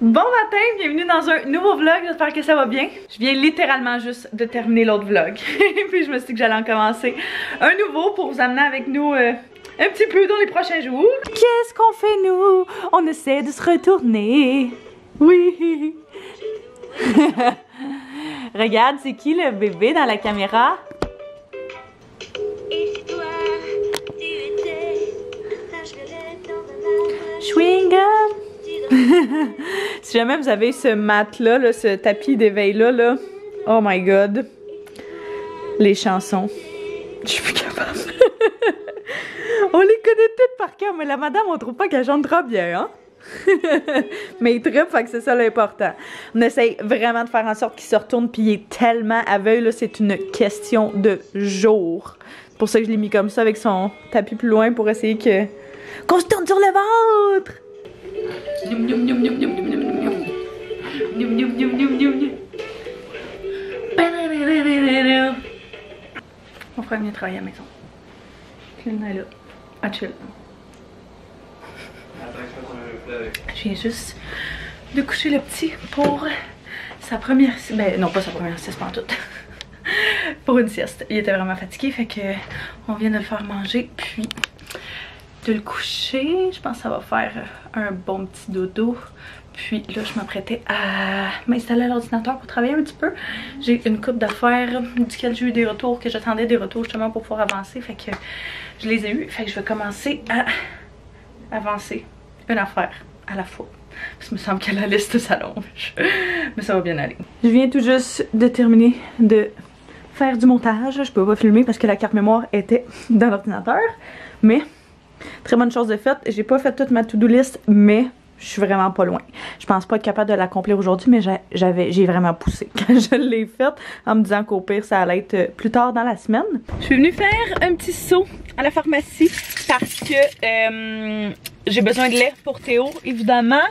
Bon matin, bienvenue dans un nouveau vlog, j'espère que ça va bien. Je viens littéralement juste de terminer l'autre vlog. Puis je me suis dit que j'allais en commencer un nouveau pour vous amener avec nous un petit peu dans les prochains jours. Qu'est-ce qu'on fait nous? On essaie de se retourner. Oui. Regarde, c'est qui le bébé dans la caméra? Chewing gum. Si jamais vous avez ce mat-là, là, ce tapis d'éveil-là, là, oh my god. Les chansons. Je suis plus capable. On les connaît toutes par cœur, mais la madame, on trouve pas qu'elle chante trop bien, hein? Mais il trippe, fait que c'est ça l'important. On essaye vraiment de faire en sorte qu'il se retourne, puis il est tellement aveugle, là, c'est une question de jour. C'est pour ça que je l'ai mis comme ça avec son tapis plus loin pour essayer qu'on se tourne sur le ventre. Mon frère vient travailler à la maison. Clem est là. Ah, chill. Je viens juste de coucher le petit pour sa première... Ben non, pas sa première sieste, pas en tout. Pour une sieste. Il était vraiment fatigué, fait que on vient de le faire manger, puis de le coucher. Je pense que ça va faire un bon petit dodo. Puis là, je m'apprêtais à m'installer à l'ordinateur pour travailler un petit peu. J'ai une couple d'affaires duquel j'ai eu des retours, que j'attendais des retours justement pour pouvoir avancer. Fait que je les ai eus. Fait que je vais commencer à avancer une affaire à la fois. Parce qu'il me semble que la liste s'allonge. Mais ça va bien aller. Je viens tout juste de terminer de faire du montage. Je peux pas filmer parce que la carte mémoire était dans l'ordinateur. Mais très bonne chose de faite. J'ai pas fait toute ma to-do list, mais je suis vraiment pas loin. Je pense pas être capable de l'accomplir aujourd'hui, mais j'ai vraiment poussé quand je l'ai faite en me disant qu'au pire, ça allait être plus tard dans la semaine. Je suis venue faire un petit saut à la pharmacie parce que j'ai besoin de lait pour Théo, évidemment.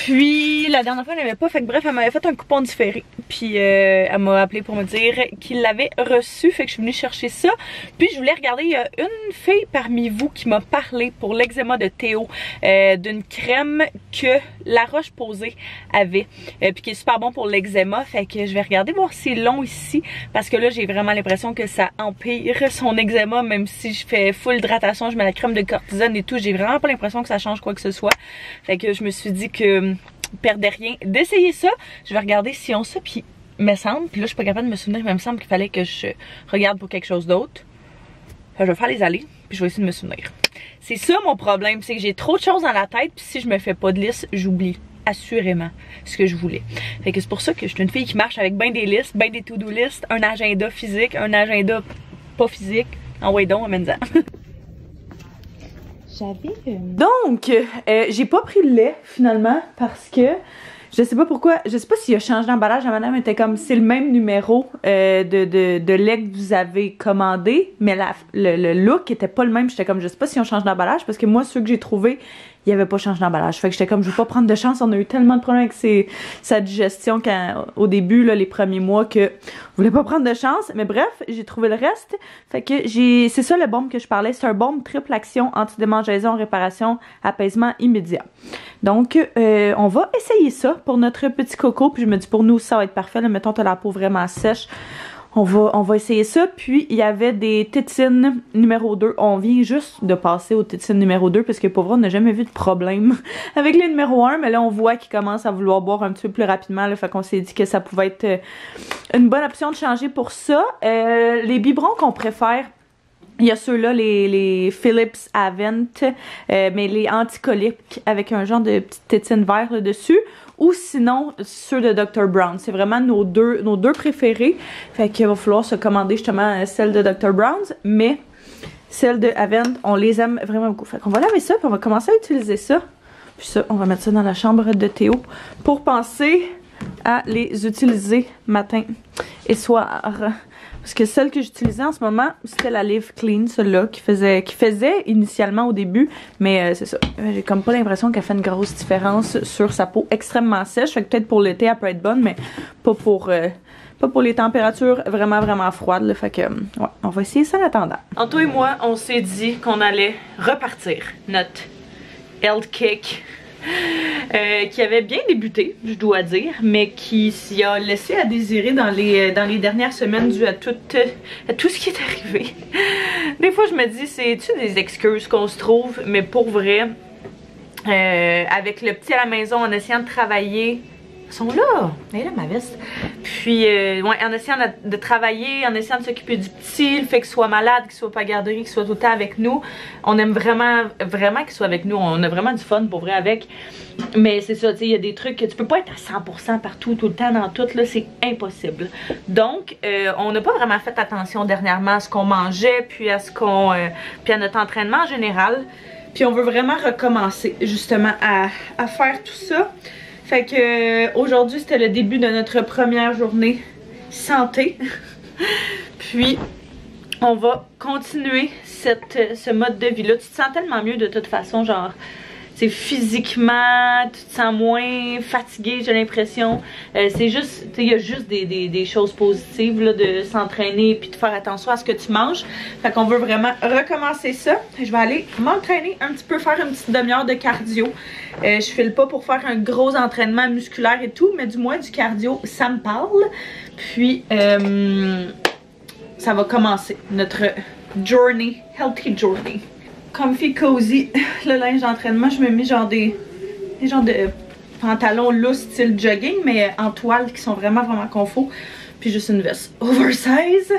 Puis la dernière fois elle n'avait pas fait que bref elle m'avait fait un coupon différé. Puis elle m'a appelé pour me dire qu'il l'avait reçu. Fait que je suis venue chercher ça. Puis je voulais regarder, il y a une fille parmi vous qui m'a parlé pour l'eczéma de Théo d'une crème que La Roche-Posay avait. Puis qui est super bon pour l'eczéma. Fait que je vais regarder voir si c'est long ici. Parce que là j'ai vraiment l'impression que ça empire son eczéma. Même si je fais full hydratation, je mets la crème de cortisone et tout. J'ai vraiment pas l'impression que ça change quoi que ce soit. Fait que je me suis dit que perdez rien d'essayer ça. Je vais regarder si on ça, puis me semble, puis là je suis pas capable de me souvenir, mais il me semble qu'il fallait que je regarde pour quelque chose d'autre. Enfin, je vais faire les allées, puis je vais essayer de me souvenir. C'est ça mon problème, c'est que j'ai trop de choses dans la tête, puis si je me fais pas de liste, j'oublie assurément ce que je voulais. Fait que c'est pour ça que je suis une fille qui marche avec ben des listes, ben des to-do listes, un agenda physique, un agenda pas physique. En ouais donc, amène-en. Donc, j'ai pas pris le lait finalement parce que je sais pas pourquoi, je sais pas s'il a changé d'emballage. La madame était comme c'est le même numéro de lait que vous avez commandé, mais le look était pas le même. J'étais comme je sais pas si on change d'emballage parce que moi ceux que j'ai trouvé il n'y avait pas changé d'emballage. Fait que j'étais comme je veux pas prendre de chance. On a eu tellement de problèmes avec sa digestion au début, là, les premiers mois, que je voulais pas prendre de chance. Mais bref, j'ai trouvé le reste. Fait que c'est ça le baume que je parlais. C'est un baume triple action, anti-démangeaison, réparation, apaisement immédiat. Donc, on va essayer ça pour notre petit coco. Puis je me dis pour nous, ça va être parfait. Là, mettons, t'as la peau vraiment sèche. On va essayer ça. Puis, il y avait des tétines numéro 2. On vient juste de passer aux tétines numéro 2 parce que pour vrai, on n'a jamais vu de problème avec les numéro 1. Mais là, on voit qu'ils commencent à vouloir boire un petit peu plus rapidement. Là, fait qu'on s'est dit que ça pouvait être une bonne option de changer pour ça. Les biberons qu'on préfère, il y a ceux-là, les Philips Avent, mais les anticoliques avec un genre de petite tétine vert là-dessus. Ou sinon, ceux de Dr. Brown. C'est vraiment nos deux préférés. Fait qu'il va falloir se commander justement celle de Dr. Brown. Mais celle de Avent, on les aime vraiment beaucoup. Fait qu'on va laver ça, puis on va commencer à utiliser ça. Puis ça, on va mettre ça dans la chambre de Théo pour penser à les utiliser matin et soir. Parce que celle que j'utilisais en ce moment, c'était la Live Clean, celle-là, qui faisait initialement au début. Mais c'est ça, j'ai comme pas l'impression qu'elle fait une grosse différence sur sa peau extrêmement sèche. Fait que peut-être pour l'été, elle peut être bonne, mais pas pour les températures vraiment froides. Là. Fait que, ouais, on va essayer ça en attendant. Anto et moi, on s'est dit qu'on allait repartir notre health kick qui avait bien débuté, je dois dire, mais qui s'y a laissé à désirer dans les dernières semaines dû à tout ce qui est arrivé. Des fois je me dis, c'est-tu des excuses qu'on se trouve, mais pour vrai, avec le petit à la maison, en essayant de travailler, ils sont là, elle est là ma veste. Puis ouais, en essayant de travailler, en essayant de s'occuper du petit, le fait qu'il soit malade, qu'il soit pas à garderie, qu'il soit tout le temps avec nous. On aime vraiment qu'il soit avec nous, on a vraiment du fun pour vrai avec. Mais c'est ça, tu sais, il y a des trucs que tu peux pas être à 100% partout, tout le temps dans tout, là, c'est impossible. Donc, on n'a pas vraiment fait attention dernièrement à ce qu'on mangeait, puis à puis à notre entraînement en général. Puis on veut vraiment recommencer justement à faire tout ça. Fait que aujourd'hui c'était le début de notre première journée santé. Puis on va continuer ce mode de vie là. Tu te sens tellement mieux de toute façon, genre c'est physiquement, tu te sens moins fatigué, j'ai l'impression. C'est juste, il y a juste des choses positives là, de s'entraîner puis de faire attention à ce que tu manges. Fait qu'on veut vraiment recommencer ça. Je vais aller m'entraîner un petit peu, faire une petite demi-heure de cardio. Je file pas pour faire un gros entraînement musculaire et tout, mais du moins du cardio, ça me parle. Puis ça va commencer notre journey, healthy journey. Comfy cozy, le linge d'entraînement, je me mets genre des genres de pantalons loose style jogging, mais en toile qui sont vraiment confort. Puis juste une veste oversize.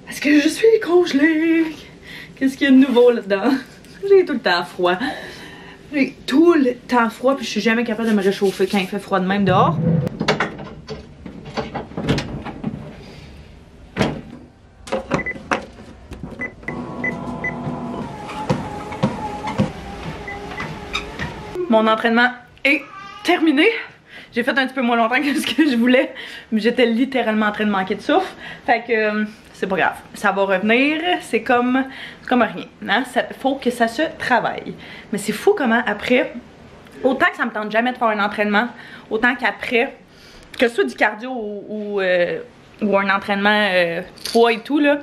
Parce que je suis congelée. Qu'est-ce qu'il y a de nouveau là-dedans? J'ai tout le temps froid. J'ai tout le temps froid, puis je suis jamais capable de me réchauffer quand il fait froid de même dehors. Mon entraînement est terminé. J'ai fait un petit peu moins longtemps que ce que je voulais, mais j'étais littéralement en train de manquer de souffle. Fait que c'est pas grave, ça va revenir, c'est comme rien. Hein? Faut que ça se travaille. Mais c'est fou comment après, autant que ça me tente jamais de faire un entraînement, autant qu'après, que ce soit du cardio ou un entraînement poids et tout là,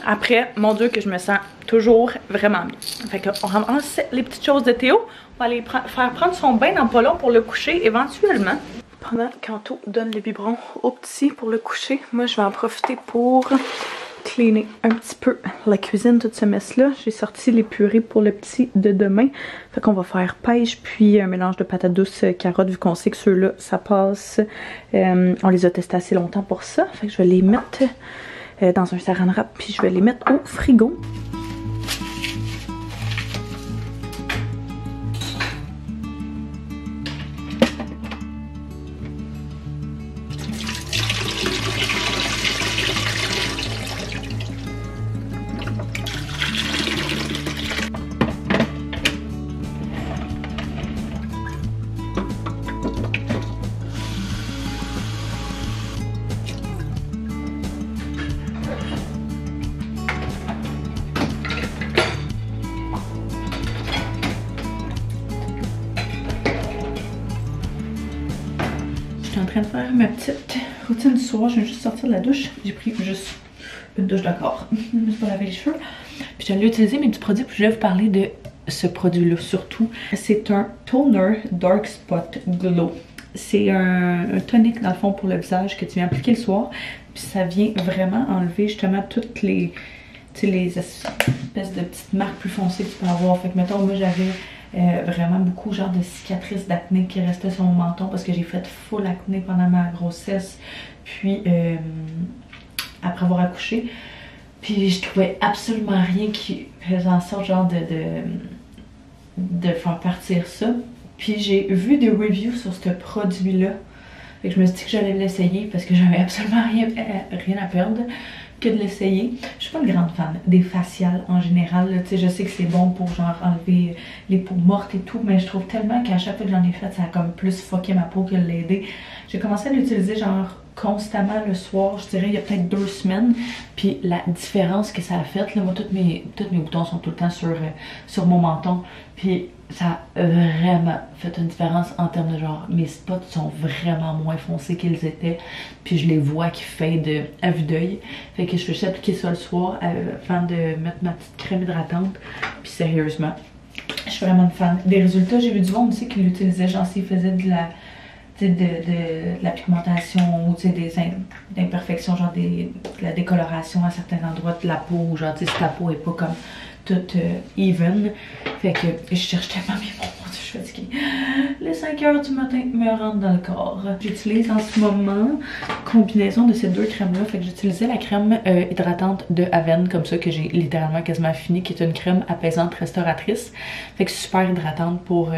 après, mon Dieu que je me sens toujours vraiment mieux. Fait qu'on ramasse les petites choses de Théo. On va aller faire prendre son bain dans pas long pour le coucher éventuellement. Pendant qu'Anto donne le biberon au petit pour le coucher, moi je vais en profiter pour cleaner un petit peu la cuisine, toute ce mess-là. J'ai sorti les purées pour le petit de demain. Fait qu'on va faire pêche puis un mélange de patates douces, carottes, vu qu'on sait que ceux-là, ça passe. On les a testés assez longtemps pour ça. Fait que je vais les mettre dans un saran wrap puis je vais les mettre au frigo. Je suis en train de faire ma petite routine du soir. Je viens juste sortir de la douche. J'ai pris juste une douche de corps. Je me suis pas lavé les cheveux. Puis j'allais utiliser mes petits produits. Puis je vais vous parler de ce produit-là surtout. C'est un toner Dark Spot Glow. C'est un tonique dans le fond pour le visage que tu viens appliquer le soir. Puis ça vient vraiment enlever justement toutes les espèces de petites marques plus foncées que tu peux avoir. Fait que mettons, moi j'avais vraiment beaucoup genre de cicatrices d'acné qui restaient sur mon menton parce que j'ai fait full acné pendant ma grossesse. Puis après avoir accouché. Puis je trouvais absolument rien qui faisait en sorte genre de faire partir ça. Puis j'ai vu des reviews sur ce produit-là. Fait que je me suis dit que j'allais l'essayer parce que j'avais absolument rien à perdre que de l'essayer. Je suis pas une grande fan des faciales en général. Tu sais, je sais que c'est bon pour genre enlever les peaux mortes et tout, mais je trouve tellement qu'à chaque fois que j'en ai fait, ça a comme plus fucké ma peau que l'aider. J'ai commencé à l'utiliser genre constamment le soir, je dirais il y a peut-être 2 semaines. Puis la différence que ça a fait, là, moi tous mes boutons sont tout le temps sur mon menton. Puis ça a vraiment fait une différence en termes de genre, mes spots sont vraiment moins foncés qu'ils étaient. Puis je les vois qui fadent à vue d'œil. Fait que je fais juste appliquer ça le soir avant de mettre ma petite crème hydratante. Puis sérieusement, Je suis vraiment une fan. Des résultats, j'ai vu du monde aussi qui l'utilisait, genre s'il faisait de la pigmentation ou des imperfections, genre de la décoloration à certains endroits de la peau, genre si ta peau est pas comme toute even. Fait que je cherche tellement mes mots, je suis fatiguée. Les 5 heures du matin me rentrent dans le corps. J'utilise en ce moment combinaison de ces deux crèmes là. Fait que j'utilisais la crème hydratante de Avène comme ça que j'ai littéralement quasiment fini, qui est une crème apaisante restauratrice. Fait que super hydratante pour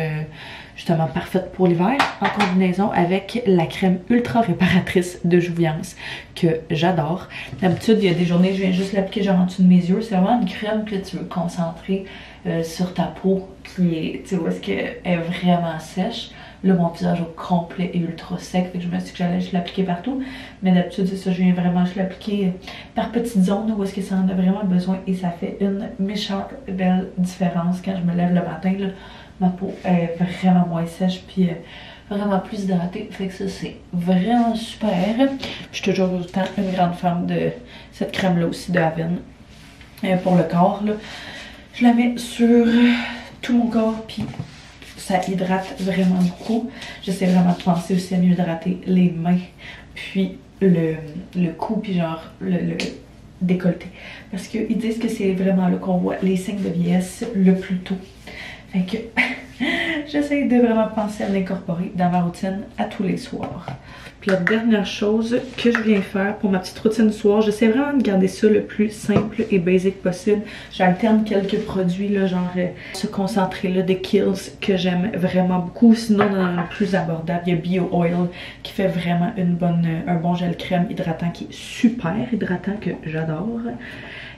justement parfaite pour l'hiver, en combinaison avec la crème ultra réparatrice de Jouviance que j'adore. D'habitude, il y a des journées, je viens juste l'appliquer genre en dessous de mes yeux. C'est vraiment une crème que tu veux concentrer sur ta peau qui est, tu vois, est-ce qu'elle est vraiment sèche. Là, mon visage au complet est ultra sec, fait que je me suis dit que j'allais juste l'appliquer partout. Mais d'habitude, c'est ça, je viens vraiment juste l'appliquer par petites zones où est-ce que ça en a vraiment besoin. Et ça fait une méchante belle différence quand je me lève le matin, là. Ma peau est vraiment moins sèche, puis vraiment plus hydratée. Fait que ça, c'est vraiment super. Je suis toujours autant une grande fan de cette crème-là aussi de Avène. Pour le corps, là, je la mets sur tout mon corps, puis ça hydrate vraiment beaucoup. J'essaie vraiment de penser aussi à mieux hydrater les mains, puis le cou, puis genre le décolleté. Parce qu'ils disent que c'est vraiment là qu'on voit les signes de vieillesse le plus tôt. Fait que j'essaie de vraiment penser à l'incorporer dans ma routine à tous les soirs. Puis la dernière chose que je viens faire pour ma petite routine du soir, j'essaie vraiment de garder ça le plus simple et basique possible. J'alterne quelques produits, là, genre ce concentré-là de Kiehl's que j'aime vraiment beaucoup. Sinon, dans le plus abordable, il y a Bio Oil qui fait vraiment un bon gel crème hydratant qui est super hydratant, que j'adore.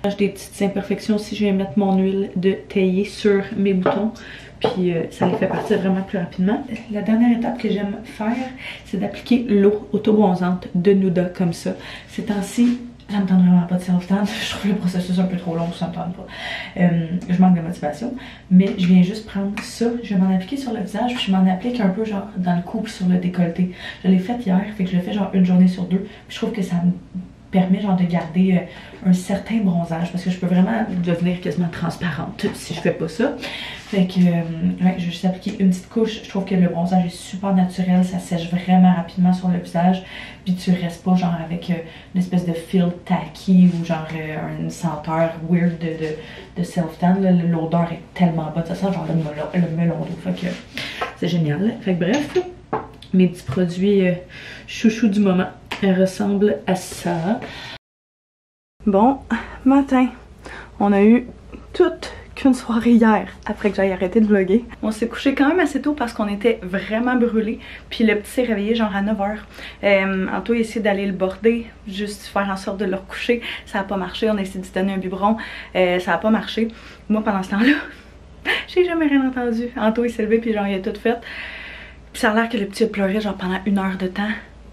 J'ai des petites imperfections aussi, je vais mettre mon huile de thaïer sur mes boutons. Puis ça les fait partir vraiment plus rapidement. La dernière étape que j'aime faire, c'est d'appliquer l'eau auto-bronzante de Nuda comme ça. Ces temps-ci, ça me tente vraiment pas de self-tan. Je trouve le processus un peu trop long, ça me tente pas. Je manque de motivation. Mais je viens juste prendre ça, je vais m'en appliquer sur le visage, puis je m'en applique un peu genre dans le cou puis sur le décolleté. Je l'ai fait hier, fait que je l'ai fait genre une journée sur deux. Puis je trouve que ça me permet genre de garder un certain bronzage, parce que je peux vraiment devenir quasiment transparente si je fais pas ça. Fait que ouais, je vais juste appliquer une petite couche. Je trouve que le bronzage est super naturel, ça sèche vraiment rapidement sur le visage, puis tu restes pas genre avec une espèce de feel tacky ou genre une senteur weird de self-tan. L'odeur est tellement bonne, ça sent genre le melon d'eau, fait que c'est génial. Fait que bref, mes petits produits chouchou du moment, elles ressemblent à ça. Bon, matin, on a eu toute qu'une soirée hier après que j'aille arrêter de vlogger. On s'est couché quand même assez tôt parce qu'on était vraiment brûlés. Puis le petit s'est réveillé genre à 9h. Anto a essayé d'aller le border, juste faire en sorte de le recoucher. Ça n'a pas marché, on a essayé de se donner un biberon. Ça n'a pas marché. Moi pendant ce temps-là, j'ai jamais rien entendu. Anto il s'est levé puis genre il a tout fait. Puis ça a l'air que le petit a pleuré genre pendant 1 heure de temps.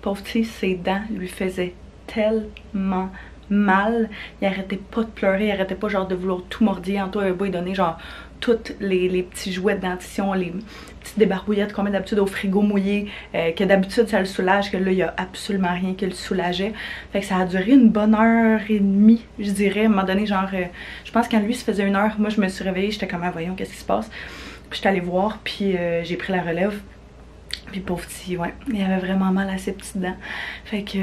Pauvre petit, ses dents lui faisaient tellement mal. Il arrêtait pas de pleurer, il arrêtait pas genre de vouloir tout mordiller. Anto avait beau lui donner genre toutes les petits jouets de dentition, les petites débarouillettes qu'on met d'habitude au frigo mouillé, que d'habitude ça le soulage, que là il y a absolument rien qui le soulageait. Fait que ça a duré une bonne 1h30, je dirais. À un moment donné, genre, je pense quand lui se faisait 1 heure, moi je me suis réveillée, j'étais comme, ah, voyons, qu'est-ce qui se passe? Puis j'étais allée voir, puis j'ai pris la relève. Puis pauvre petit, ouais, il avait vraiment mal à ses petites dents. Fait que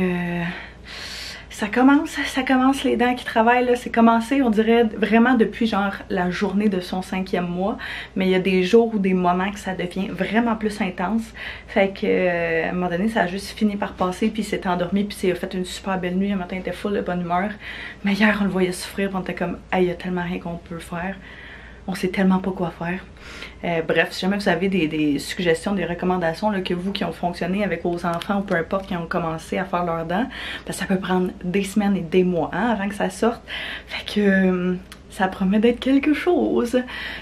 ça commence les dents qui travaillent là. C'est commencé, on dirait, vraiment depuis genre la journée de son 5e mois. Mais il y a des jours ou des moments que ça devient vraiment plus intense. Fait que à un moment donné, ça a juste fini par passer. Puis il s'est endormi, puis il a fait une super belle nuit. Le matin, il était full de bonne humeur. Mais hier, on le voyait souffrir, puis on était comme, hey, il y a tellement rien qu'on peut faire. On sait tellement pas quoi faire. Bref, si jamais vous avez des suggestions, des recommandations là, que vous qui ont fonctionné avec vos enfants ou peu importe qui ont commencé à faire leurs dents, ben, ça peut prendre des semaines et des mois hein, avant que ça sorte. Fait que ça promet d'être quelque chose.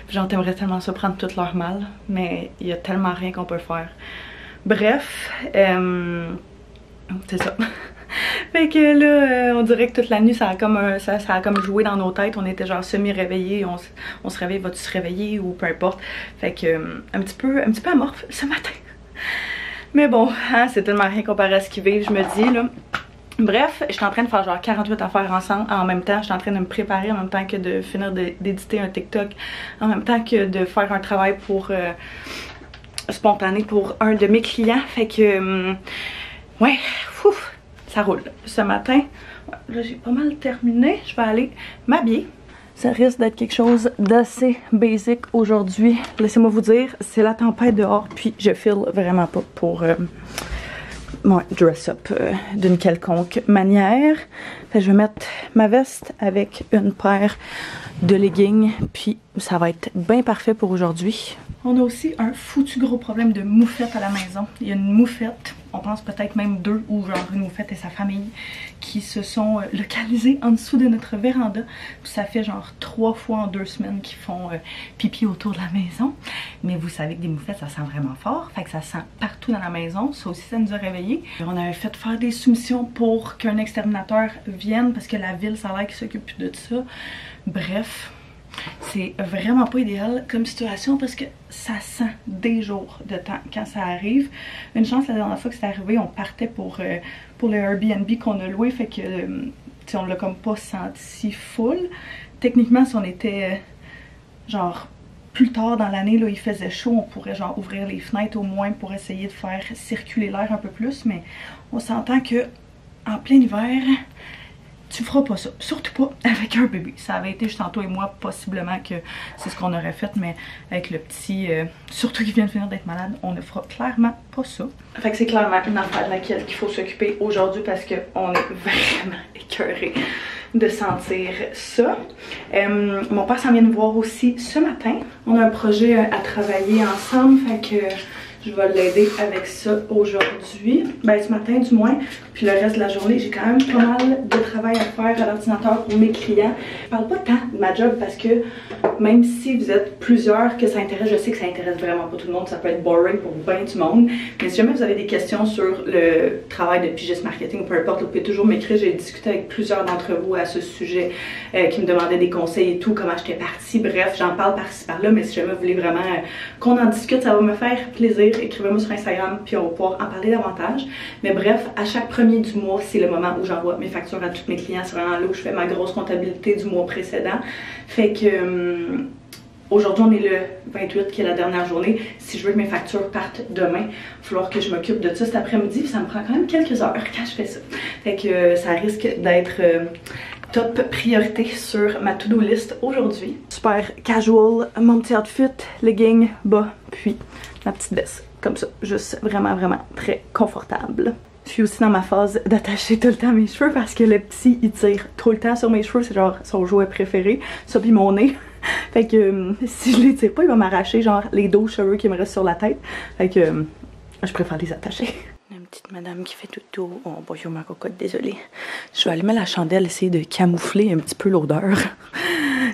J'en aimerais tellement ça prendre tout leur mal, mais il y a tellement rien qu'on peut faire. Bref, c'est ça. Fait que là, on dirait que toute la nuit, ça a comme joué dans nos têtes. On était genre semi-réveillés. On se réveille, vas-tu se réveiller ou peu importe. Fait que un petit peu amorphe ce matin. Mais bon, hein, c'est tellement rien comparé à ce qu'ils vivent, je me dis là. Bref, je suis en train de faire genre 48 affaires ensemble en même temps. Je suis en train de me préparer en même temps que de finir d'éditer un TikTok, en même temps que de faire un travail pour spontané pour un de mes clients. Fait que ouais, ouf, ça roule. Ce matin, là j'ai pas mal terminé. Je vais aller m'habiller. Ça risque d'être quelque chose d'assez basic aujourd'hui. Laissez-moi vous dire, c'est la tempête dehors, puis je file vraiment pas pour dress up d'une quelconque manière. Fait que je vais mettre ma veste avec une paire de leggings, puis ça va être bien parfait pour aujourd'hui. On a aussi un foutu gros problème de moufette à la maison. Il y a une moufette, on pense peut-être même deux, ou genre une moufette et sa famille, qui se sont localisés en dessous de notre véranda. Puis ça fait genre 3 fois en 2 semaines qu'ils font pipi autour de la maison. Mais vous savez que des moufettes, ça sent vraiment fort. Fait que ça sent partout dans la maison. Ça aussi, ça nous a réveillés. On avait fait faire des soumissions pour qu'un exterminateur vienne parce que la ville, ça a l'air qu'il s'occupe plus de ça. Bref, c'est vraiment pas idéal comme situation parce que ça sent des jours de temps quand ça arrive. Une chance, la dernière fois que c'est arrivé, on partait pour le Airbnb qu'on a loué, fait que on l'a comme pas senti full. Techniquement, si on était genre plus tard dans l'année, là il faisait chaud, on pourrait genre ouvrir les fenêtres au moins pour essayer de faire circuler l'air un peu plus, mais on s'entend que en plein hiver, tu feras pas ça, surtout pas avec un bébé. Ça avait été juste toi et moi, possiblement que c'est ce qu'on aurait fait, mais avec le petit, surtout qui vient de finir d'être malade, on ne fera clairement pas ça. Fait que c'est clairement une affaire de laquelle il faut s'occuper aujourd'hui parce qu'on est vraiment écœurés de sentir ça. Mon père s'en vient nous voir aussi ce matin. On a un projet à travailler ensemble, fait que je vais l'aider avec ça aujourd'hui. Ben ce matin du moins. Puis le reste de la journée, j'ai quand même pas mal de travail à faire à l'ordinateur pour mes clients. Je parle pas tant de ma job parce que même si vous êtes plusieurs que ça intéresse, je sais que ça intéresse vraiment pas tout le monde. Ça peut être boring pour bien du monde. Mais si jamais vous avez des questions sur le travail de pigiste marketing ou peu importe, vous pouvez toujours m'écrire. J'ai discuté avec plusieurs d'entre vous à ce sujet qui me demandaient des conseils et tout, comment j'étais partie. Bref, j'en parle par-ci par-là. Mais si jamais vous voulez vraiment qu'on en discute, ça va me faire plaisir. Écrivez-moi sur Instagram puis on va pouvoir en parler davantage. Mais bref, à chaque premier du mois, c'est le moment où j'envoie mes factures à tous mes clients. C'est vraiment là où je fais ma grosse comptabilité du mois précédent. Fait que aujourd'hui, on est le 28 qui est la dernière journée. Si je veux que mes factures partent demain, il va falloir que je m'occupe de ça cet après-midi. Ça me prend quand même quelques heures quand je fais ça. Fait que ça risque d'être top priorité sur ma to-do list aujourd'hui. Super casual, mon petit outfit, leggings, bas, puis ma petite veste. Comme ça, juste vraiment, vraiment très confortable. Je suis aussi dans ma phase d'attacher tout le temps mes cheveux parce que le petit, il tire tout le temps sur mes cheveux. C'est genre son jouet préféré. Ça puis mon nez. Fait que si je les tire pas, il va m'arracher genre les 12 cheveux qui me restent sur la tête. Fait que je préfère les attacher. Une petite madame qui fait tout. Oh bonjour ma cocotte, désolée. Je vais allumer la chandelle, essayer de camoufler un petit peu l'odeur.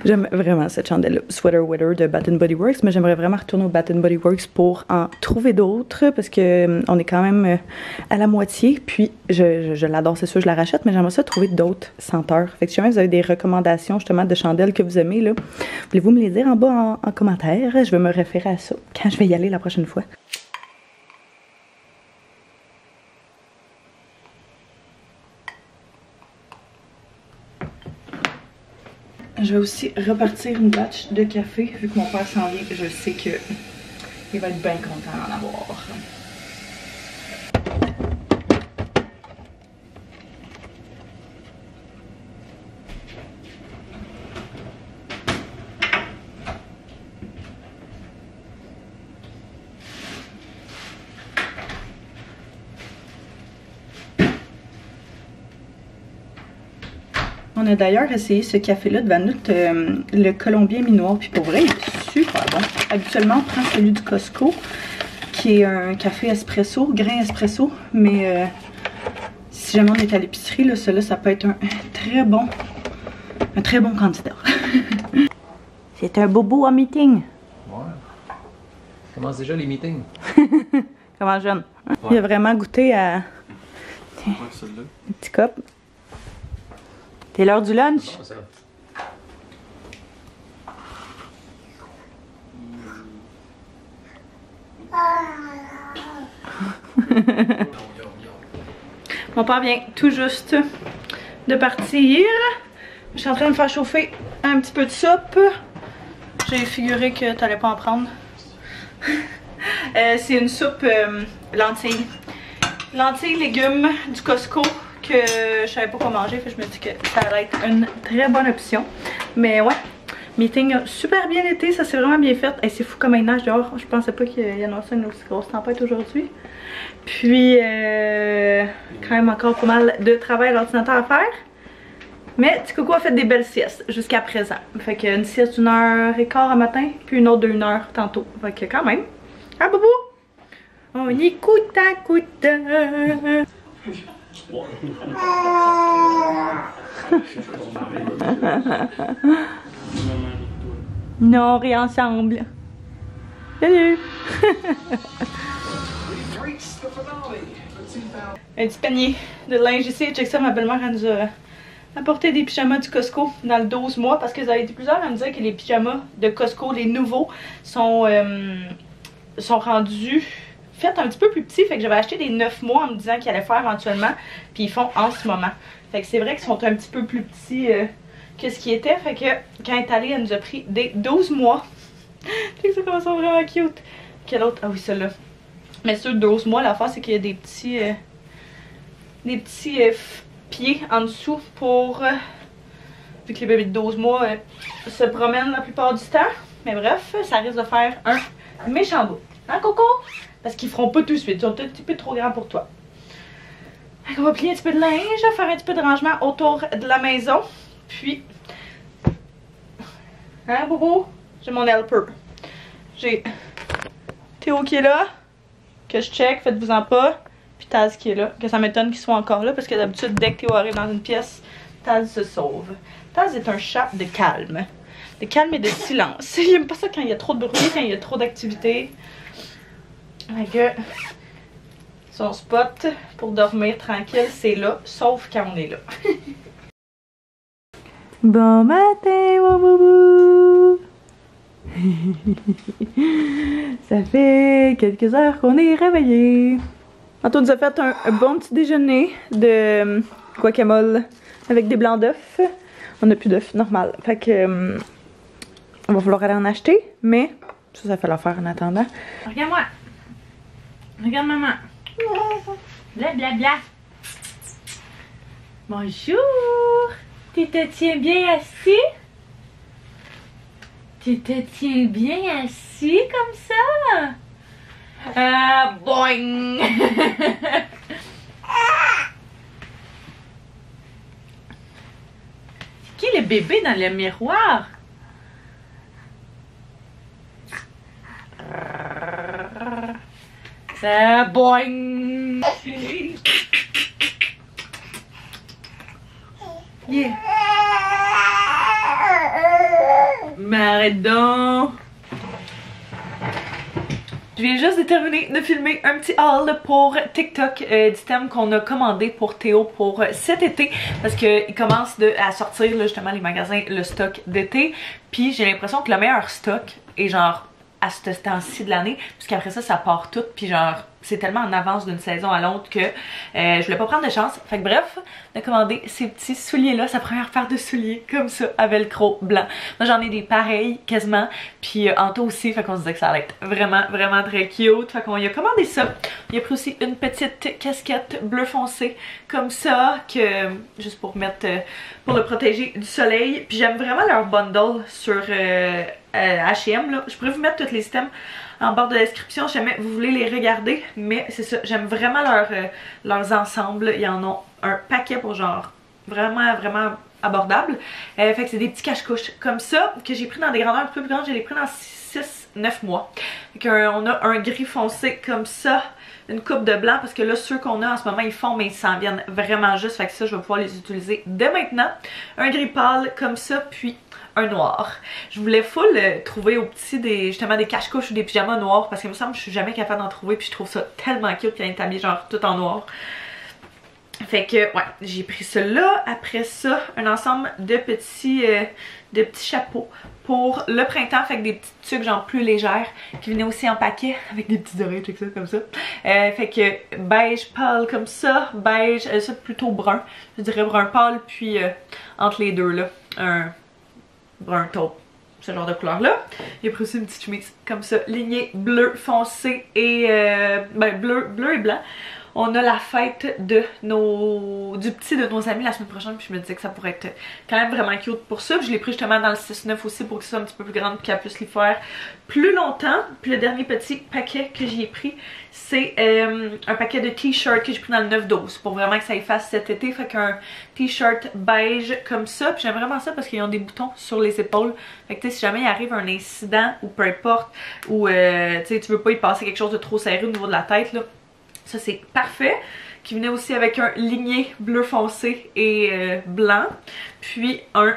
J'aime vraiment cette chandelle Sweater Weather de Bath & Body Works, mais j'aimerais vraiment retourner au Bath & Body Works pour en trouver d'autres parce que on est quand même à la moitié. Puis je l'adore, c'est sûr, je la rachète, mais j'aimerais ça trouver d'autres senteurs. Fait que si jamais vous avez des recommandations justement de chandelles que vous aimez, là, voulez-vous me les dire en bas en commentaire? Je vais me référer à ça quand je vais y aller la prochaine fois. Je vais aussi repartir une batch de café, vu que mon père s'en vient, je sais qu'il va être bien content d'en avoir. On a d'ailleurs essayé ce café-là de Van Noot, le Colombien Minois, puis pour vrai, il est super bon. Habituellement, on prend celui du Costco, qui est un café espresso, grain espresso, mais si jamais on est à l'épicerie, là, celui-là, ça peut être un très bon candidat. C'est un bobo en meeting. Ouais. Commence déjà les meetings. Comment jeune? Ouais. Il a vraiment goûté à... Tiens, un petit cop. C'est l'heure du lunch? Bon, ça. Mon père vient tout juste de partir. Je suis en train de me faire chauffer un petit peu de soupe. J'ai figuré que t'allais pas en prendre. C'est une soupe lentilles. Lentilles, légumes du Costco que je savais pas quoi manger. Fait que je me dis que ça allait être une très bonne option. Mais ouais, meeting a super bien été. Ça s'est vraiment bien fait. C'est fou comme il neige dehors. Je pensais pas qu'il y en aurait une aussi grosse tempête aujourd'hui. Puis quand même encore pas mal de travail à l'ordinateur à faire. Mais petit Coco a fait des belles siestes jusqu'à présent. Fait qu'une sieste d'1h15 à matin, puis une autre de 1 heure tantôt. Fait que quand même. Ah boubou! On y coûte à coûte. Non, on rit ensemble. Salut! Un petit panier de linge ici. Check ça, ma belle-mère elle nous a apporté des pyjamas du Costco dans le 12 mois parce que vous avez été plusieurs à me dire que les pyjamas de Costco, les nouveaux, sont rendus faits un petit peu plus petits. Fait que j'avais acheté des 9 mois en me disant qu'ils allaient faire éventuellement. Puis ils font en ce moment. Fait que c'est vrai qu'ils sont un petit peu plus petits que ce qui était. Fait que quand elle est allée, elle nous a pris des 12 mois. Check ça comment ils sont vraiment cute. Quel autre? Ah oui, celle-là. Mais ceux de 12 mois, l'affaire c'est qu'il y a des petits pieds en dessous pour vu que les bébés de 12 mois se promènent la plupart du temps. Mais bref, ça risque de faire un méchant bout. Hein Coco? Parce qu'ils feront pas tout de suite, ils sont un petit peu trop grands pour toi. On va plier un petit peu de linge, faire un petit peu de rangement autour de la maison. Puis hein Bobo? J'ai mon helper. J'ai Théo qui est là, que je check, faites-vous-en pas. Puis Taz qui est là, que ça m'étonne qu'il soit encore là parce que d'habitude dès que Théo arrive dans une pièce, Taz se sauve. Taz est un chat de calme. De calme et de silence. Il aime pas ça quand il y a trop de bruit, quand il y a trop d'activité. Fait que son spot pour dormir tranquille, c'est là, sauf quand on est là. Bon matin, mon boubou! Ça fait quelques heures qu'on est réveillés. Antoine nous a fait un bon petit déjeuner de guacamole avec des blancs d'œufs. On n'a plus d'œufs, normal. Fait que on va falloir aller en acheter, mais ça fait l'affaire en attendant. Regarde-moi! Regarde maman! Bla bla bla! Bonjour! Tu te tiens bien assis? Tu te tiens bien assis comme ça? Boing! C'est qui le bébé dans le miroir? Boing! Yeah! Mais arrête donc! Je viens juste de terminer de filmer un petit haul pour TikTok d'items qu'on a commandé pour Théo pour cet été parce qu'il commence à sortir là, justement les magasins, le stock d'été. Puis j'ai l'impression que le meilleur stock est genre à ce temps-ci de l'année, puisqu'après ça part tout, puis genre c'est tellement en avance d'une saison à l'autre que je voulais pas prendre de chance. Fait que bref, on a commandé ces petits souliers là, sa première paire de souliers comme ça à velcro blanc. Moi j'en ai des pareils quasiment, puis Anto aussi, fait qu'on se disait que ça allait être vraiment vraiment très cute. Fait qu'on y a commandé ça. Il a pris aussi une petite casquette bleu foncé comme ça, que juste pour mettre pour le protéger du soleil. Puis j'aime vraiment leur bundle sur H&M là. Je pourrais vous mettre tous les items en barre de description si jamais vous voulez les regarder, mais c'est ça, j'aime vraiment leurs ensembles. Il y en a un paquet pour genre vraiment vraiment abordable. Fait que c'est des petits cache-couches comme ça que j'ai pris dans des grandeurs un peu plus grandes. Je les ai pris dans 6-9 mois. Fait on a un gris foncé comme ça, une coupe de blanc parce que là ceux qu'on a en ce moment ils font mais ils s'en viennent vraiment juste. Fait que ça je vais pouvoir les utiliser dès maintenant. Un gris pâle comme ça, puis un noir. Je voulais full trouver au petit justement des cache-couches ou des pyjamas noirs parce que il me semble que je suis jamais capable d'en trouver, puis je trouve ça tellement cute quand il est habillé genre tout en noir. Fait que, ouais, j'ai pris cela. Après ça, un ensemble de petits chapeaux pour le printemps. Fait que des petites tuques genre plus légères qui venaient aussi en paquet avec des petits oreilles, tout ça, comme ça. Fait que beige pâle comme ça, beige, ça plutôt brun. Je dirais brun pâle, puis entre les deux là, un brun taupe. Ce genre de couleur là. J'ai pris aussi une petite chemise comme ça, lignée bleu foncé et bleu et blanc. On a la fête du petit de nos amis la semaine prochaine, puis je me disais que ça pourrait être quand même vraiment cute pour ça. Puis je l'ai pris justement dans le 6-9 aussi pour que ce soit un petit peu plus grande, qu'elle puisse les faire plus longtemps. Puis le dernier petit paquet que j'y ai pris, c'est un paquet de t-shirts que j'ai pris dans le 9-12 pour vraiment que ça efface cet été. Fait qu'un t-shirt beige comme ça. Puis j'aime vraiment ça parce qu'ils ont des boutons sur les épaules. Fait que tu sais, si jamais il arrive un incident ou peu importe, ou tu sais, tu veux pas y passer quelque chose de trop serré au niveau de la tête là. Ça c'est parfait, qui venait aussi avec un ligné bleu foncé et blanc, puis un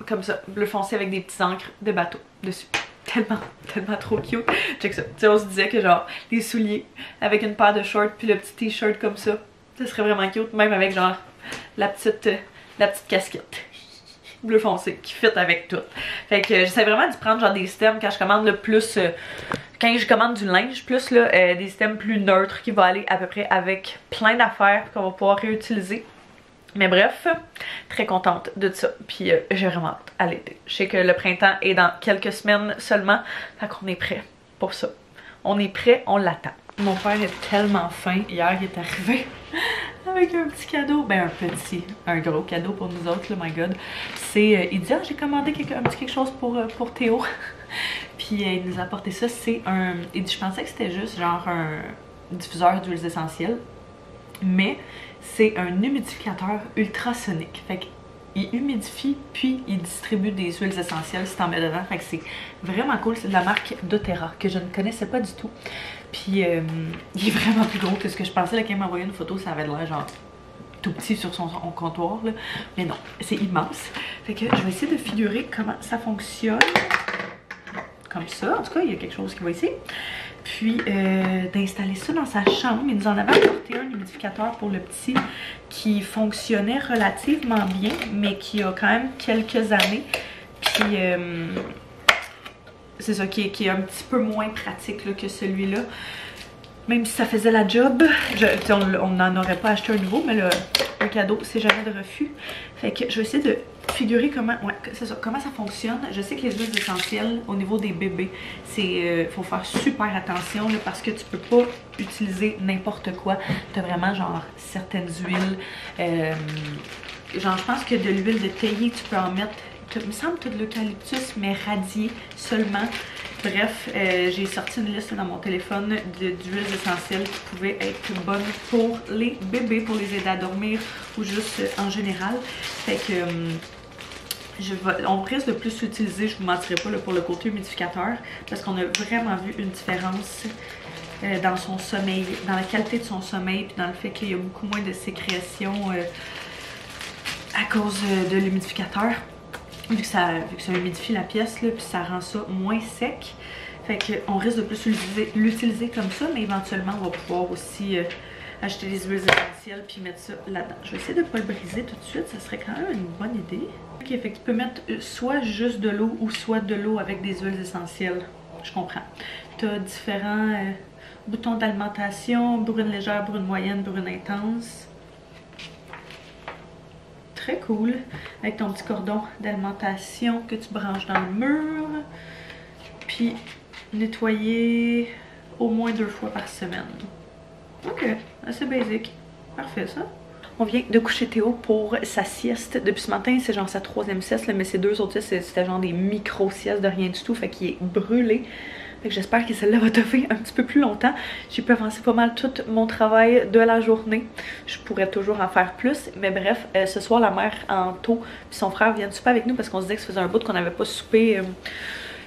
comme ça, bleu foncé avec des petits encres de bateau dessus. Tellement trop cute. Check ça. Tu sais, on se disait que genre des souliers avec une paire de shorts puis le petit t-shirt comme ça serait vraiment cute, même avec genre la petite casquette bleu foncé qui fit avec tout. Fait que j'essaie vraiment d'y prendre genre des systèmes quand je commande le plus quand je commande du linge plus là, des systèmes plus neutres qui vont aller à peu près avec plein d'affaires qu'on va pouvoir réutiliser. Mais bref, très contente de ça. Puis j'ai vraiment hâte à l'été. Je sais que le printemps est dans quelques semaines seulement. Fait qu'on est prêt pour ça. On est prêt, on l'attend. Mon père est tellement fin. Hier, il est arrivé avec un petit cadeau. Ben un gros cadeau pour nous autres, là, my god. C'est, il dit, ah, j'ai commandé un petit quelque chose pour Théo. Puis il nous a apporté ça. C'est un, il dit, je pensais que c'était juste genre un diffuseur d'huiles essentielles. Mais c'est un humidificateur ultrasonique. Fait qu'il humidifie puis il distribue des huiles essentielles si t'en mets dedans. Fait que c'est vraiment cool. C'est de la marque doTERRA que je ne connaissais pas du tout. Puis il est vraiment plus gros que ce que je pensais. Là, quand il m'a envoyé une photo, ça avait l'air genre tout petit sur son comptoir. Là. Mais non, c'est immense. Fait que je vais essayer de figurer comment ça fonctionne. Comme ça. En tout cas, il y a quelque chose qui va ici. Puis d'installer ça dans sa chambre. Il nous en avait apporté un humidificateur pour le petit qui fonctionnait relativement bien, mais qui a quand même quelques années. Puis c'est ça, qui est un petit peu moins pratique là, que celui-là. Même si ça faisait la job, on n'en aurait pas acheté un nouveau, mais le cadeau, c'est jamais de refus. Fait que je vais essayer de figurer comment, comment ça fonctionne. Je sais que les huiles essentielles au niveau des bébés, c'est faut faire super attention là, parce que tu peux pas utiliser n'importe quoi. Tu as vraiment genre certaines huiles. Genre je pense que de l'huile de théier, tu peux en mettre, il me semble que de l'eucalyptus, mais radié seulement. Bref, j'ai sorti une liste dans mon téléphone d'huiles essentielles qui pouvaient être bonnes pour les bébés, pour les aider à dormir ou juste en général. Fait que on risque de plus l'utiliser, je vous mentirai pas là, pour le côté humidificateur, parce qu'on a vraiment vu une différence dans son sommeil, dans la qualité de son sommeil, puis dans le fait qu'il y a beaucoup moins de sécrétion à cause de l'humidificateur. Vu que ça humidifie la pièce, là, puis ça rend ça moins sec. Fait qu'on risque de plus l'utiliser comme ça, mais éventuellement, on va pouvoir aussi acheter des huiles essentielles puis mettre ça là-dedans. Je vais essayer de ne pas le briser tout de suite, ça serait quand même une bonne idée. Ok, fait que tu peux mettre soit juste de l'eau ou soit de l'eau avec des huiles essentielles. Je comprends. Tu as différents boutons d'alimentation, brune légère, brune moyenne, brune intense. Très cool, avec ton petit cordon d'alimentation que tu branches dans le mur, puis nettoyer au moins 2 fois par semaine. Ok, assez basique, parfait ça. On vient de coucher Théo pour sa sieste depuis ce matin, c'est genre sa 3e sieste, là, mais ses 2 autres siestes c'était genre des micro-siestes de rien du tout, fait qu'il est brûlé. J'espère que celle-là va toffer un petit peu plus longtemps. J'ai pu avancer pas mal tout mon travail de la journée. Je pourrais toujours en faire plus. Mais bref, ce soir, la mère en tôt puis son frère viennent souper avec nous parce qu'on se disait que ça faisait un bout qu'on n'avait pas soupé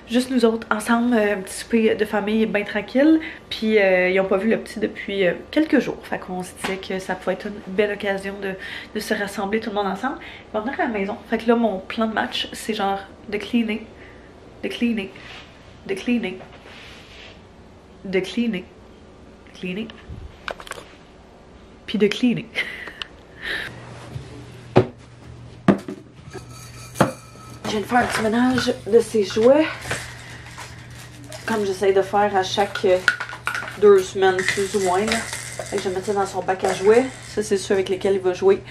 juste nous autres ensemble. Un petit souper de famille bien tranquille. Puis ils n'ont pas vu le petit depuis quelques jours. Fait qu'on se disait que ça pouvait être une belle occasion de se rassembler tout le monde ensemble. Ils vont venir à la maison. Fait que là, mon plan de match, c'est genre de cleaner, de cleaner, de cleaner, de cleaner, puis de cleaner. Je viens de faire un petit ménage de ses jouets. Comme j'essaye de faire à chaque 2 semaines, plus ou moins. Là. Fait que je vais mettre ça dans son bac à jouets. Ça, c'est ceux avec lesquels il va jouer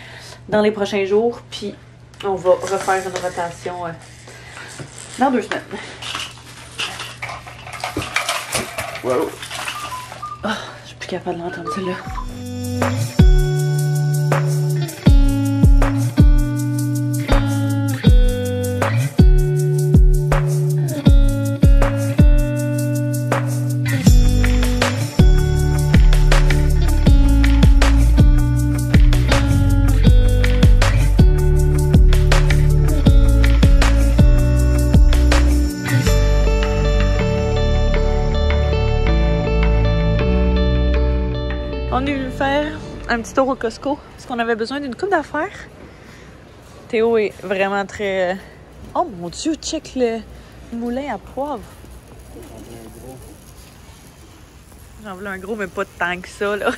dans les prochains jours. Puis, on va refaire une rotation dans 2 semaines. Wow! Oh, je suis plus capable de l'entendre, celle-là. On est venu faire un petit tour au Costco parce qu'on avait besoin d'une coupe d'affaires. Théo est vraiment très... Oh mon Dieu, check le moulin à poivre. J'en voulais un gros, mais pas tant que ça, là.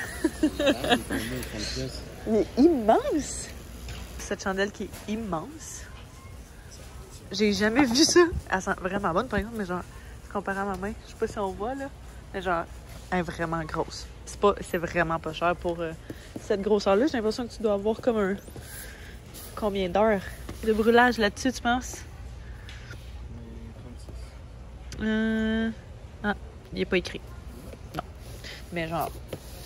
Il est immense! Cette chandelle qui est immense. J'ai jamais vu ça. Elle sent vraiment bonne, par exemple, mais genre, comparé à ma main, je sais pas si on voit, là, mais genre, elle est vraiment grosse. C'est vraiment pas cher pour cette grosseur-là. J'ai l'impression que tu dois avoir comme un... Combien d'heures de brûlage là-dessus, tu penses? 36. Ah, il n'est pas écrit. Non. Mais genre,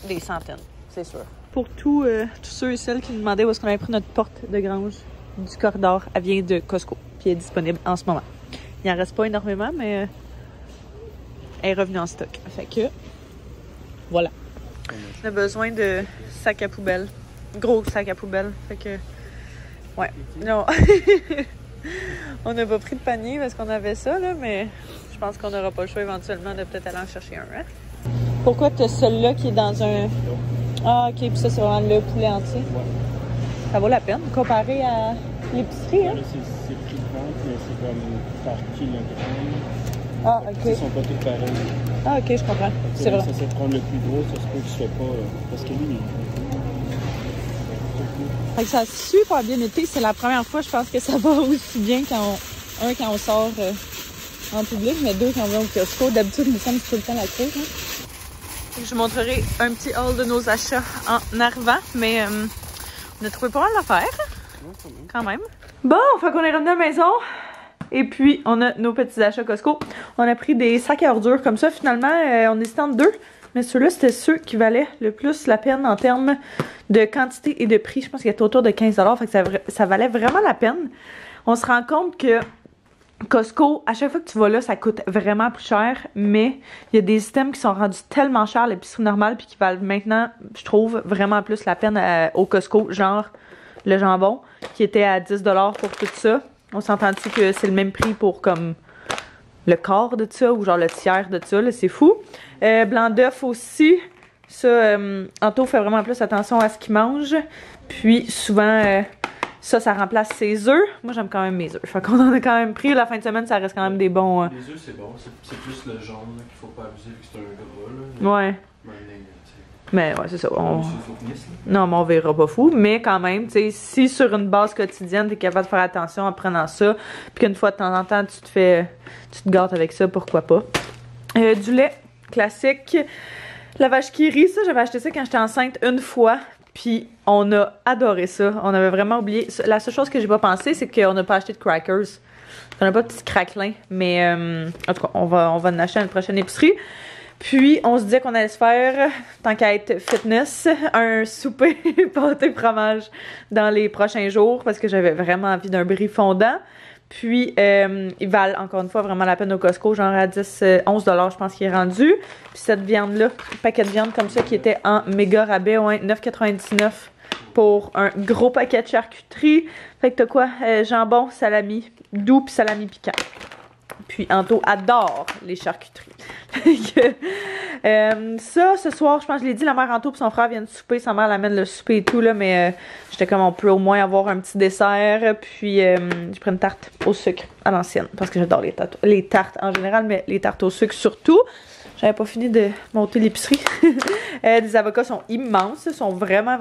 des centaines, c'est sûr. Pour tous ceux et celles qui nous demandaient où est-ce qu'on avait pris notre porte de grange du corridor, elle vient de Costco. Puis elle est disponible en ce moment. Il n'en reste pas énormément, mais elle est revenue en stock. Fait que, voilà. On a besoin de sac à poubelle. Gros sac à poubelle. Fait que, ouais. Non. On n'a pas pris de panier parce qu'on avait ça, là, mais je pense qu'on n'aura pas le choix éventuellement de peut-être aller en chercher un. Hein? Pourquoi tu as celui-là qui est dans un... Ah, ok. Puis ça, c'est vraiment le poulet entier. Ouais. Ça vaut la peine comparé à l'épicerie, hein? C'est prix de vente, mais c'est comme par kilogramme. Ah, ok. Ils sont pas tous pareils. Ah, ok, je comprends. C'est vrai. Ça, c'est de prendre le plus gros, ça se peut que je fais pas. Parce que lui, Fait que ça a super bien été. C'est la première fois, je pense, que ça va aussi bien quand on sort en public, mais 2, quand on va au Costco. D'habitude, nous sommes tout le temps la crise. Hein? Je vous montrerai un petit haul de nos achats en arrivant, mais on a trouvé pas mal d'affaires. Quand même. Bon, fait qu'on est revenu à la maison. Et puis, on a nos petits achats Costco. On a pris des sacs à ordures comme ça. Finalement, on hésitait entre 2. Mais ceux-là, c'était ceux qui valaient le plus la peine en termes de quantité et de prix. Je pense qu'il était autour de 15 $. Fait que ça valait vraiment la peine. On se rend compte que Costco, à chaque fois que tu vas là, ça coûte vraiment plus cher. Mais il y a des items qui sont rendus tellement chers à l'épicerie normale puis qui valent maintenant, je trouve, vraiment plus la peine au Costco. Genre le jambon qui était à 10 $ pour tout ça. On s'entend-tu que c'est le même prix pour comme le quart de ça ou genre le tiers de ça, là, c'est fou. Blanc d'œuf aussi. Ça, Anto fait vraiment plus attention à ce qu'il mange. Puis souvent, ça remplace ses œufs. Moi, j'aime quand même mes œufs. Fait qu'on en a quand même pris. La fin de semaine, ça reste quand même des bons... Les œufs, c'est bon. C'est plus le jaune qu'il faut pas abuser vu que c'est un gras. Là. Ouais. Mais ouais, c'est ça. Non, mais on verra pas fou. Mais quand même, tu sais, si sur une base quotidienne, t'es capable de faire attention en prenant ça, puis qu'une fois de temps en temps, tu te gâtes avec ça, pourquoi pas. Du lait classique. La vache qui rit, ça, j'avais acheté ça quand j'étais enceinte une fois. Puis on a adoré ça. On avait vraiment oublié. La seule chose que j'ai pas pensé, c'est qu'on n'a pas acheté de crackers. On n'a pas de petits craquelins. Mais en tout cas, on va en acheter à une prochaine épicerie. Puis, on se disait qu'on allait se faire, tant qu'à être fitness, un souper pâté fromage dans les prochains jours parce que j'avais vraiment envie d'un brie fondant. Puis, ils valent encore une fois vraiment la peine au Costco, genre à 10-11 $, je pense qu'il est rendu. Puis cette viande-là, un paquet de viande comme ça qui était en méga rabais, ouais, 9,99 pour un gros paquet de charcuterie. Fait que t'as quoi? Jambon, salami doux puis salami piquant. Puis Anto adore les charcuteries. Ça, ce soir, je pense que je l'ai dit, la mère Anto et son frère viennent souper. Sa mère l'amène le souper et tout, là, mais j'étais comme on peut au moins avoir un petit dessert. Puis j'ai pris une tarte au sucre à l'ancienne parce que j'adore les tartes en général, mais les tartes au sucre surtout. J'avais pas fini de monter l'épicerie. Les avocats sont immenses, sont vraiment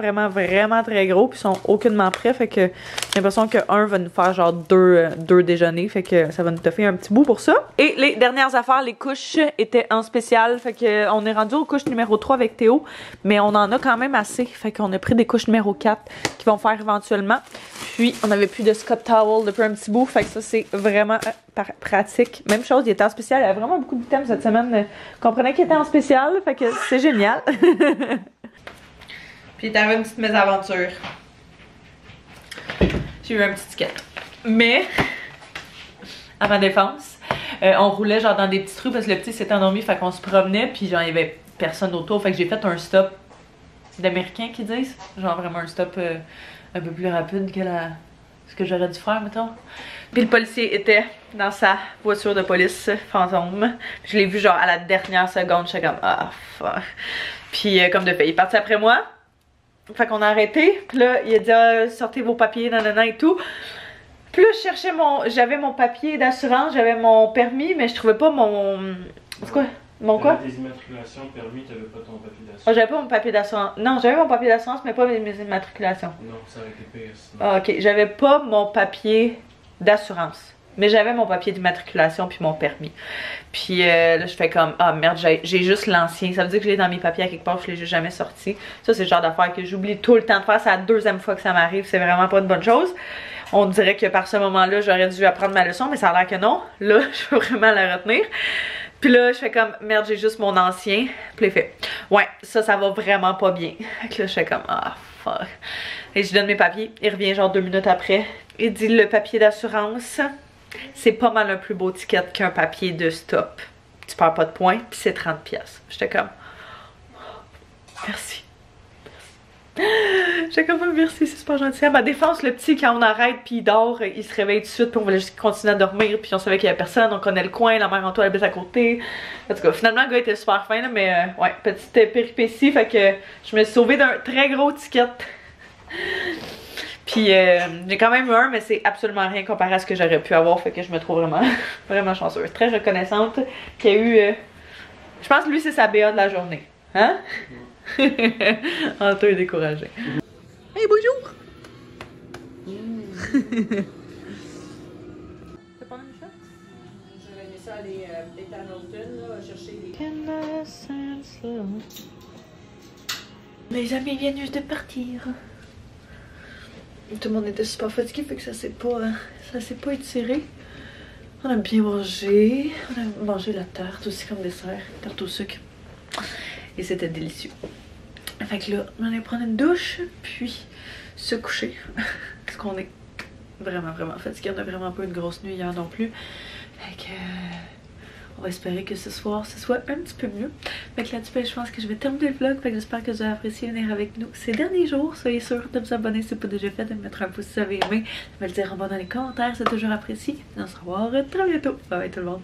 très gros, puis sont aucunement prêts. Fait que j'ai l'impression qu'un va nous faire genre deux déjeuners. Fait que ça va nous toffer un petit bout pour ça. Et les dernières affaires, les couches étaient en spécial. Fait que on est rendu aux couches numéro 3 avec Théo. Mais on en a quand même assez. Fait qu'on a pris des couches numéro 4 qui vont faire éventuellement. Puis on avait plus de Scott Towel depuis un petit bout. Fait que ça c'est vraiment pratique. Même chose, il était en spécial. Il y a vraiment beaucoup d'items cette semaine. Comprenez qu'il était en spécial. Fait que c'est génial. Puis t'avais une petite mésaventure. J'ai eu un petit ticket. Mais, à ma défense, on roulait genre dans des petites rues parce que le petit s'était endormi. Fait qu'on se promenait. Puis genre, il y avait personne autour. Fait que j'ai fait un stop d'Américains qui disent. Genre vraiment un stop un peu plus rapide que ce que j'aurais dû faire, mettons. Puis le policier était dans sa voiture de police fantôme. Je l'ai vu genre à la dernière seconde. J'étais comme, ah, fuck. Puis comme de fait, il est parti après moi. Fait qu'on a arrêté. Puis là, il a dit, ah, sortez vos papiers, nanana et tout. Puis là, je cherchais j'avais mon papier d'assurance, j'avais mon permis, mais je trouvais pas mon... C'est quoi? Mon quoi? Des immatriculations, permis, t'avais pas ton papier d'assurance. Oh, j'avais pas mon papier d'assurance. Non, j'avais mon papier d'assurance, mais pas mes immatriculations. Non, ça aurait été pire sinon. Ah, ok. J'avais pas mon papier d'assurance. Mais j'avais mon papier d'immatriculation puis mon permis. Puis là, je fais comme, ah merde, j'ai juste l'ancien. Ça veut dire que je l'ai dans mes papiers à quelque part, je l'ai juste jamais sorti. Ça, c'est le genre d'affaire que j'oublie tout le temps de faire. C'est la deuxième fois que ça m'arrive. C'est vraiment pas une bonne chose. On dirait que par ce moment-là, j'aurais dû apprendre ma leçon, mais ça a l'air que non. Là, je veux vraiment la retenir. Puis là, je fais comme, merde, j'ai juste mon ancien. Puis il fait, ouais, ça va vraiment pas bien. Fait que là, je fais comme, ah, fuck. Et je lui donne mes papiers. Il revient genre 2 minutes après. Il dit, le papier d'assurance, c'est pas mal un plus beau ticket qu'un papier de stop. Tu perds pas de points, puis c'est 30$. J'étais comme, merci. J'étais comme, merci, c'est super gentil. À ma défense, le petit, quand on arrête puis il dort, il se réveille tout de suite puis on voulait juste continuer à dormir puis on savait qu'il y avait personne, on connaît le coin, la mère Antoine habite à côté. En tout cas, finalement, le gars était super fin là, mais ouais, petite péripétie, fait que je me suis sauvée d'un très gros ticket. Puis j'ai quand même eu un, mais c'est absolument rien comparé à ce que j'aurais pu avoir, fait que je me trouve vraiment chanceuse. Très reconnaissante qu'il y a eu, je pense que lui c'est sa BA de la journée. Hein? Antoine est découragé. Hey, bonjour! T'as pas aimé ça? J'aurais aimé ça aller à Hamilton, chercher des... Mes amis viennent juste de partir. Tout le monde était super fatigué, fait que ça s'est pas étiré. On a bien mangé. On a mangé la tarte aussi comme dessert. Tarte au sucre. Et c'était délicieux. Fait que là, on allait prendre une douche, puis se coucher. Parce qu'on est vraiment fatigué. On a vraiment pas une grosse nuit hier non plus. Fait que on va espérer que ce soir, ce soit un petit peu mieux. Fait que là-dessus, je pense que je vais terminer le vlog. Fait que j'espère que vous avez apprécié venir avec nous ces derniers jours. Soyez sûr de vous abonner si ce n'est pas déjà fait, de me mettre un pouce si vous avez aimé, de me le dire en bas dans les commentaires, c'est toujours apprécié. Et on se revoit très bientôt. Bye bye tout le monde.